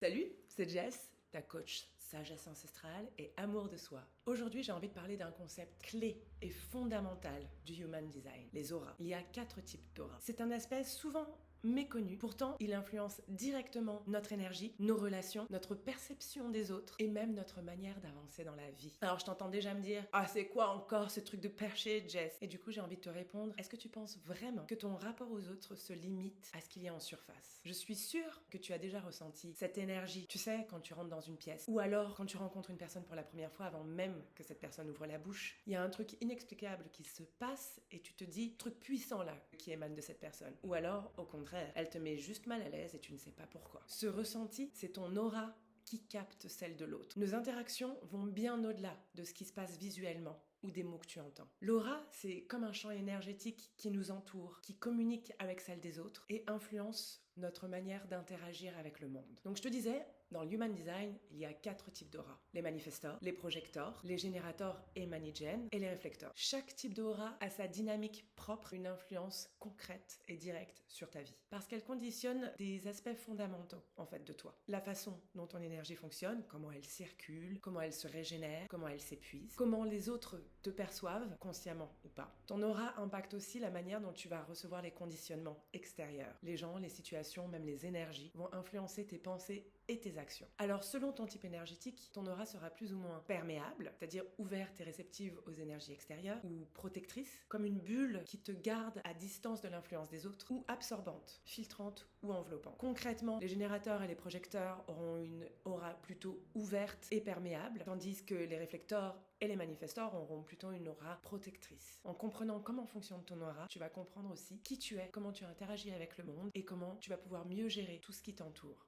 Salut, c'est Jess, ta coach sagesse ancestrale et amour de soi. Aujourd'hui, j'ai envie de parler d'un concept clé et fondamental du Human Design, les auras. Il y a 4 types d'auras. C'est un aspect souvent méconnu, pourtant il influence directement notre énergie, nos relations, notre perception des autres et même notre manière d'avancer dans la vie. Alors je t'entends déjà me dire « Ah, c'est quoi encore ce truc de perché, Jess ?» Et du coup j'ai envie de te répondre, est-ce que tu penses vraiment que ton rapport aux autres se limite à ce qu'il y a en surface? Je suis sûre que tu as déjà ressenti cette énergie, tu sais, quand tu rentres dans une pièce, ou alors quand tu rencontres une personne pour la première fois avant même que cette personne ouvre la bouche, il y a un truc inexplicable qui se passe et tu te dis, truc puissant là, qui émane de cette personne. Ou alors, au contraire, elle te met juste mal à l'aise et tu ne sais pas pourquoi. Ce ressenti, c'est ton aura qui capte celle de l'autre. Nos interactions vont bien au-delà de ce qui se passe visuellement ou des mots que tu entends. L'aura, c'est comme un champ énergétique qui nous entoure, qui communique avec celle des autres et influence notre manière d'interagir avec le monde. Donc je te disais, dans le Human Design, il y a 4 types d'aura. Les manifestors, les projectors, les générateurs et manigens et les réflecteurs. Chaque type d'aura a sa dynamique propre, une influence concrète et directe sur ta vie. Parce qu'elle conditionne des aspects fondamentaux, en fait, de toi. La façon dont ton énergie fonctionne, comment elle circule, comment elle se régénère, comment elle s'épuise, comment les autres te perçoivent, consciemment ou pas. Ton aura impacte aussi la manière dont tu vas recevoir les conditionnements extérieurs. Les gens, les situations, même les énergies vont influencer tes pensées et tes actions. Alors selon ton type énergétique, ton aura sera plus ou moins perméable, c'est-à-dire ouverte et réceptive aux énergies extérieures, ou protectrice, comme une bulle qui te garde à distance de l'influence des autres, ou absorbante, filtrante ou enveloppante. Concrètement, les générateurs et les projecteurs auront une aura plutôt ouverte et perméable, tandis que les réflecteurs et les manifestors auront plutôt une aura protectrice. En comprenant comment fonctionne ton aura, tu vas comprendre aussi qui tu es, comment tu interagis avec le monde et comment tu vas pouvoir mieux gérer tout ce qui t'entoure.